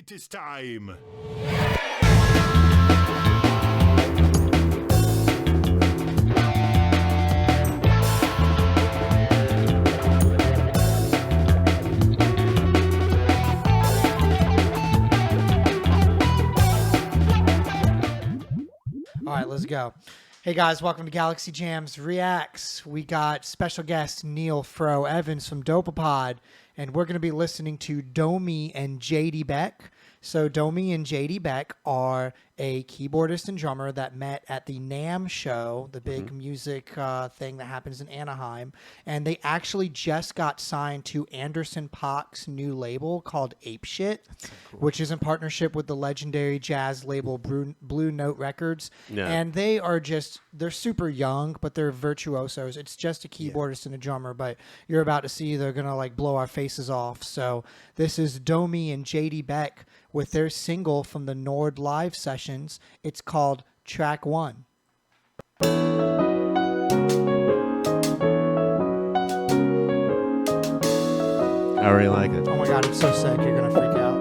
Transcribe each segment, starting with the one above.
It is time. All right, let's go. Hey guys, welcome to Galaxy Jams Reacts. We got special guest Neal Evans from Dopapod, and we're going to be listening to DOMi and JD Beck. So DOMi and JD Beck are a keyboardist and drummer that met at the NAMM show, the big music thing that happens in Anaheim. And they actually just got signed to Anderson .Paak's new label called Apeshit, which is in partnership with the legendary jazz label Blue Note Records. Yeah. And they're super young, but they're virtuosos. It's just a keyboardist and a drummer, but you're about to see they're going to like blow our faces off. So this is DOMi and JD Beck with their single from the Nord live sessions. It's called Track 1. I already like it. Oh my God, it's so sick. You're going to freak out.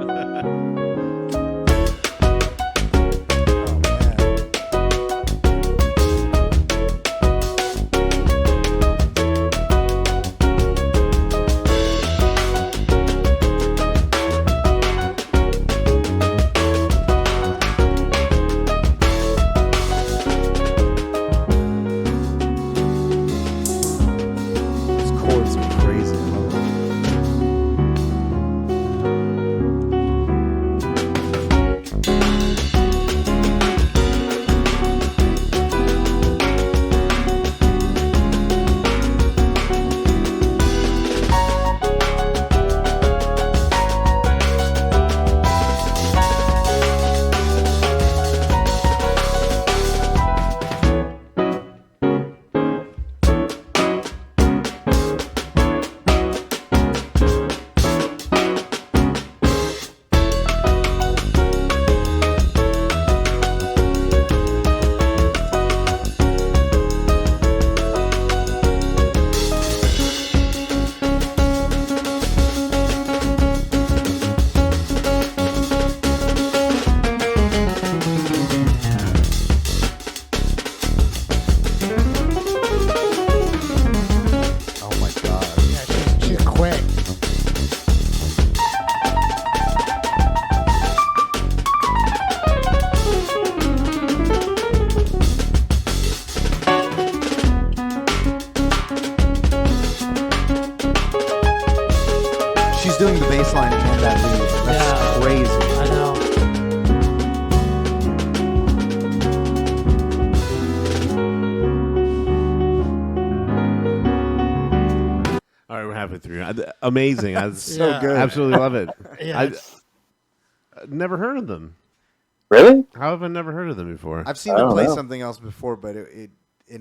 Doing the bass line and that lead. That's crazy. I know. All right, we're halfway through. Amazing. So good. Absolutely love it. Yeah, I've never heard of them. Really? How have I never heard of them before? I've seen them play something else before, but it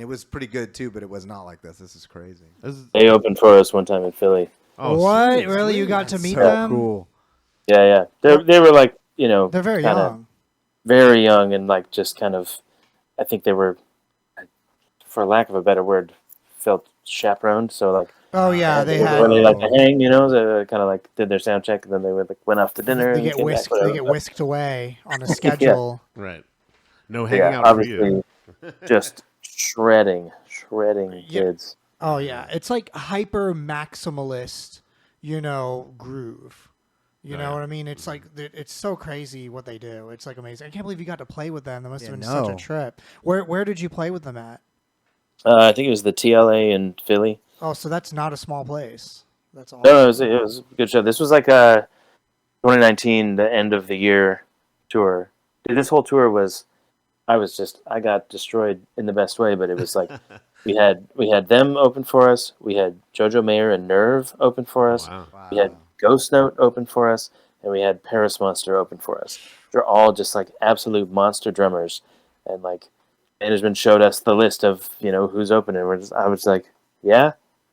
was pretty good too, but it was not like this. This is crazy. They opened for us one time in Philly. Oh, what? sweet. Really? You got to meet So them? cool. Yeah. They were like, They're very young. very young, and like just kind of, I think they were, for lack of a better word, felt chaperoned. So like, Oh yeah, they had. when they like to hang, they kind of like did their sound check, and then they would like went off to dinner. They and get came whisked. back, They get whisked away on a schedule. Right. No hanging out for you. Just shredding kids. Oh yeah, it's like hyper maximalist, groove. You know what I mean? It's like it's so crazy what they do. It's like amazing. I can't believe you got to play with them. That must have been such a trip. Where did you play with them at? I think it was the TLA in Philly. Oh, so that's not a small place. That's awesome. No, it was a good show. This was like a 2019, the end of the year tour. Dude, this whole tour was, I got destroyed in the best way, but it was like, we had them open for us. We had Jojo Mayer and Nerve open for us. Wow. We had Ghost Note open for us, and we had Paris Monster open for us. They're all just like absolute monster drummers, and like management showed us the list of who's opening. I was like, yeah,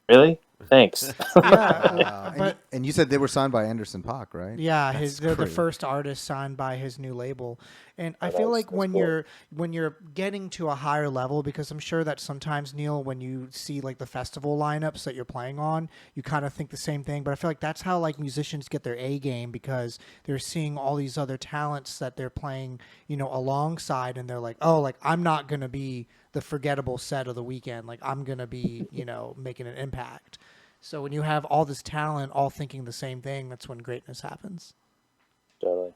really? Thanks. Yeah, but and you said they were signed by Anderson .Paak, right? yeah, That's they're the crazy. first artist signed by his new label, and I Oh, feel nice. like That's when cool. you're getting to a higher level, because I'm sure that sometimes, Neil, when you see like the festival lineups that you're playing on, you kind of think the same thing. But I feel like that's how like musicians get their A game, because they're seeing all these other talents that they're playing, alongside, and they're like, oh, like I'm not gonna be the forgettable set of the weekend. Like I'm gonna be, making an impact. So when you have all this talent all thinking the same thing, that's when greatness happens. Totally.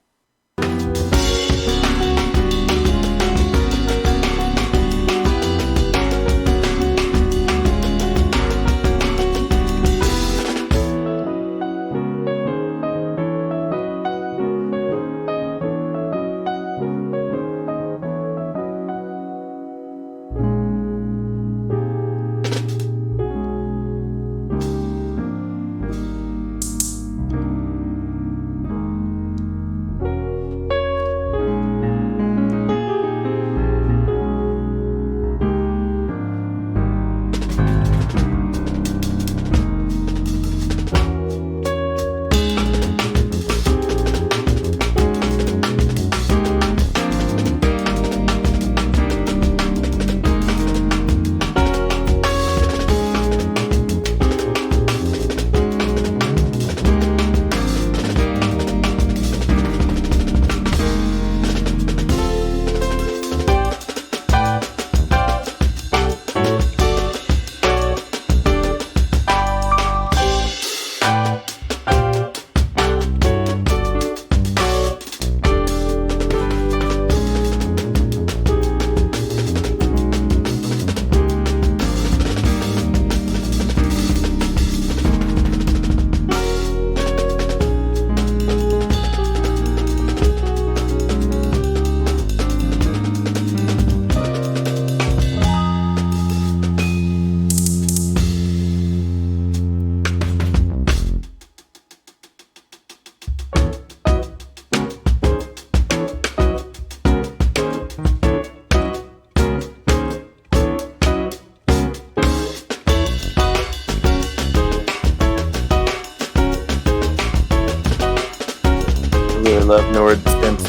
I really love Nord synth.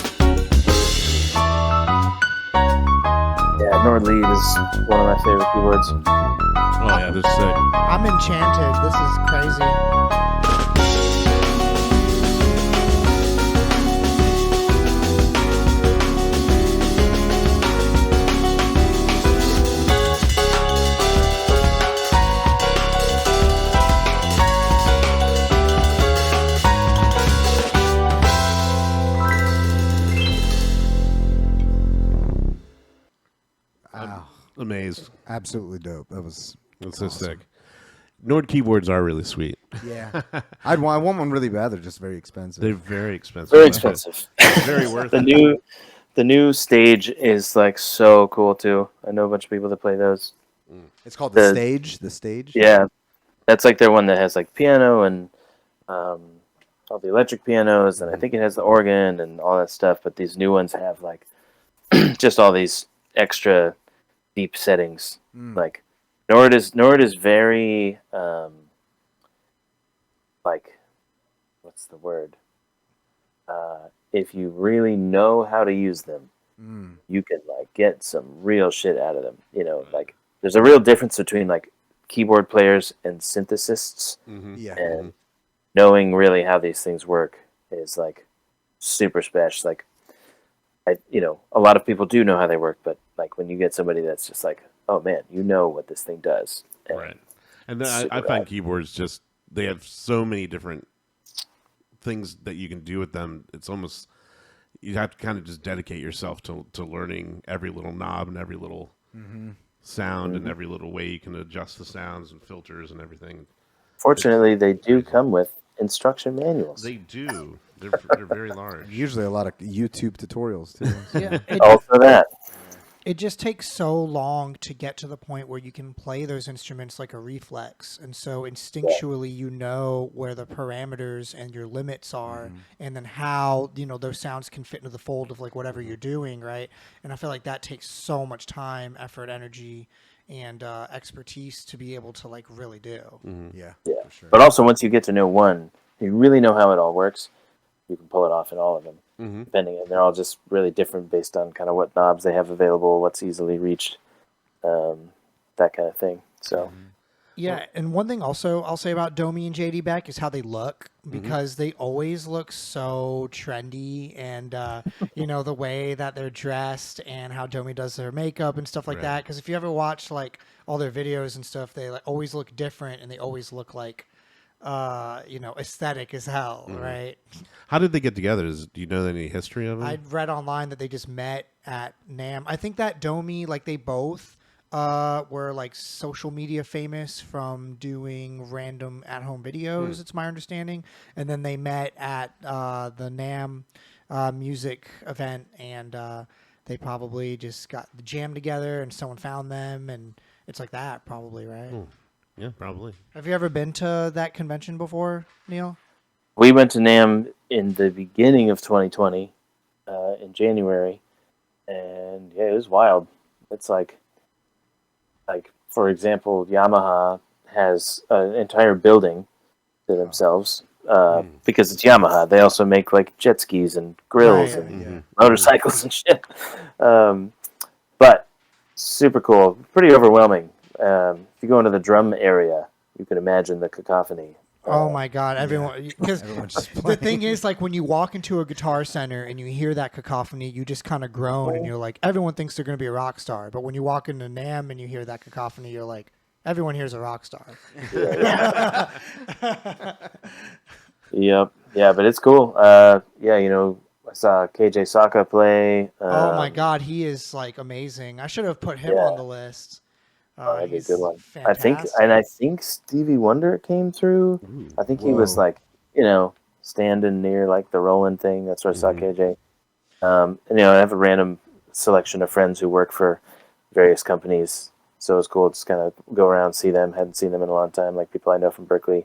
Yeah, Nord lead is one of my favorite keyboards. Oh yeah, this is sick. I'm enchanted. This is crazy. Wow. Amazed. Absolutely dope. That was That's so sick. Nord keyboards are really sweet. yeah. I want one really bad. They're just very expensive. They're very expensive. Very expensive. Very worth The it. the new stage is like so cool too. I know a bunch of people that play those. It's called the- the stage. The stage. Yeah, that's like their one that has like piano and all the electric pianos, and I think it has the organ and all that stuff. But these new ones have like just all these extra deep settings. Like Nord is very like, what's the word? If you really know how to use them, you can like get some real shit out of them. Like there's a real difference between like keyboard players and synthesists, Yeah. and knowing really how these things work is like super special. Like a lot of people do know how they work, but like when you get somebody that's just like, oh man, you know what this thing does. And Right. And then super I find rad. keyboards just, they have so many different things that you can do with them. It's almost, you have to kind of just dedicate yourself to learning every little knob and every little sound and every little way you can adjust the sounds and filters and everything. Fortunately, they do come with instruction manuals. They do. They're very large. Usually a lot of YouTube tutorials too. Yeah, Also that. it just takes so long to get to the point where you can play those instruments like a reflex. And so instinctually, you know where the parameters and your limits are, and then how, those sounds can fit into the fold of like whatever you're doing. Right. And I feel like that takes so much time, effort, energy. and expertise to be able to like really do. Yeah, Yeah. for sure. But also, once you get to know one, you really know how it all works. You can pull it off in all of them, depending. And they're all just really different based on kind of what knobs they have available, what's easily reached, that kind of thing. So. Yeah, and one thing also I'll say about DOMi and JD Beck is how they look, because they always look so trendy, and you know, the way that they're dressed and how DOMi does their makeup and stuff like that. Because if you ever watch like all their videos and stuff, they like always look different, and they always look like you know, aesthetic as hell, right? How did they get together? Do you know any history of them? I'd read online that they just met at NAMM. I think that DOMi, like they both were like social media famous from doing random at-home videos. It's my understanding, and then they met at the NAMM music event, and they probably just got the jam together, and someone found them, and it's like that, probably, right? Yeah, probably. Have you ever been to that convention before, Neal? We went to NAMM in the beginning of 2020, in January, and yeah, it was wild. It's like for example, Yamaha has an entire building to themselves because it's Yamaha. They also make like jet skis and grills and motorcycles and shit. But super cool, pretty overwhelming. If you go into the drum area, you can imagine the cacophony. Oh my God! Everyone, because Everyone's just the thing is, like when you walk into a Guitar Center and you hear that cacophony, you just kind of groan, and you're like, everyone thinks they're going to be a rock star. But when you walk into NAMM and you hear that cacophony, you're like, everyone here's a rock star. Yep. Yeah, but it's cool. Yeah, you know, I saw KJ Saka play. Oh my God, he is like amazing. I should have put him on the list. That'd be a He's good one. fantastic. I think Stevie Wonder came through. I think he was like, you know, standing near like the Roland thing. That's where I saw KJ. And you know, I have a random selection of friends who work for various companies, so it's cool to just kind of go around, see them. Hadn't seen them in a long time, like people I know from Berkeley,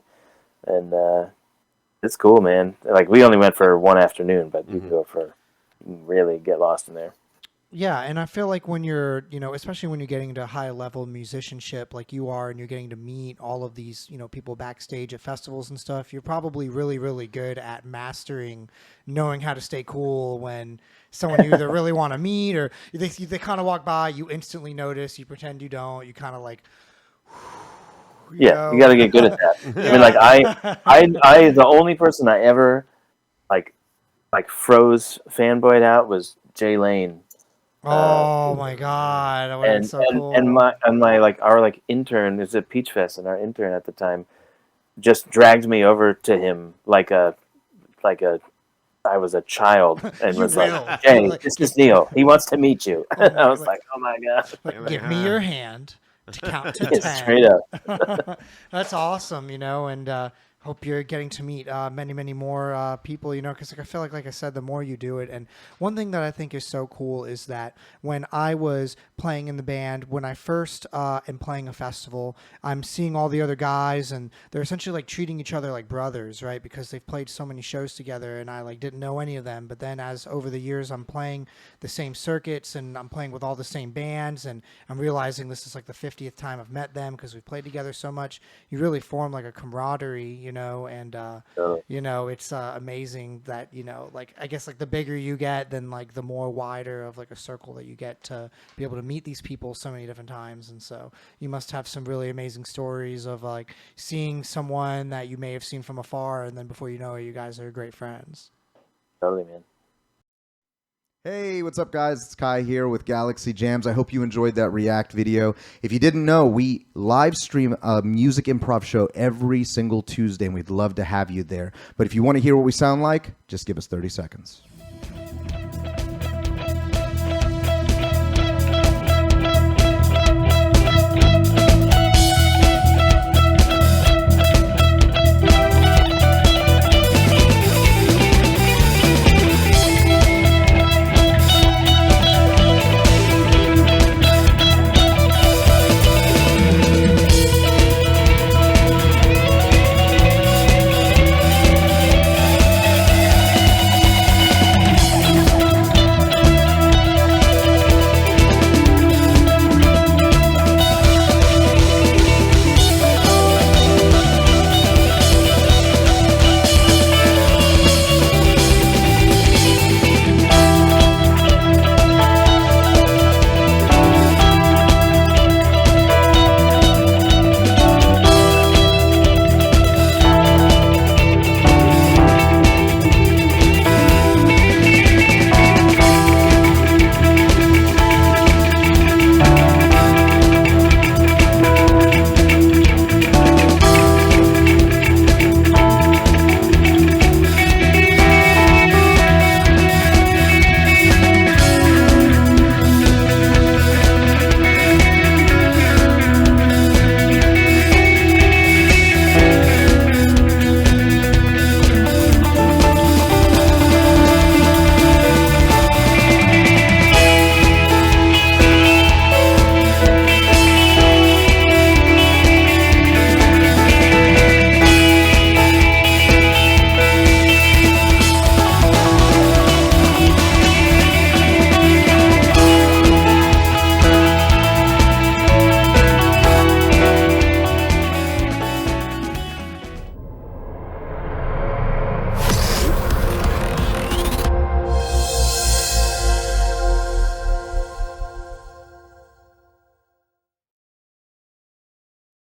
and it's cool, man. Like we only went for one afternoon, but you can go for, you can really get lost in there. Yeah, and I feel like when you're, you know, especially when you're getting into high level musicianship like you are, and you're getting to meet all of these, you know, people backstage at festivals and stuff, you're probably really, really good at mastering knowing how to stay cool when someone you either really want to meet or they kind of walk by, you instantly notice, you pretend you don't, you kind of like, you know? You got to get good at that. I mean, like I the only person I ever like froze fanboyed out was Jay Lane. Oh my God! That would've been so cool. And my like our like intern is at Peach Fest, and our intern at the time just dragged me over to him like I was a child, and was like, "Hey, this is Neal. He wants to meet you." I was like, "Oh my God!" Like, give me your hand to count to 10. Straight up. That's awesome, you know, and hope you're getting to meet many, many more people, you know, because like, I feel like I said, the more you do it. And one thing that I think is so cool is that when I was playing in the band, when I first am playing a festival, I'm seeing all the other guys, and they're essentially like treating each other like brothers, right? Because they've played so many shows together, and I like didn't know any of them. But then as over the years, I'm playing the same circuits, and I'm playing with all the same bands, and I'm realizing this is like the 50th time I've met them because we've played together so much. You really form like a camaraderie, you know, and you know, it's amazing that, you know, like I guess like the bigger you get, then like the more wider of like a circle that you get to be able to meet these people so many different times. And so you must have some really amazing stories of like seeing someone that you may have seen from afar, and then before you know it, you guys are great friends. Totally, man. Hey, what's up, guys? It's Kai here with Galaxy Jams. I hope you enjoyed that React video. If you didn't know, we live stream a music improv show every single Tuesday, and we'd love to have you there. But if you want to hear what we sound like, just give us 30 seconds.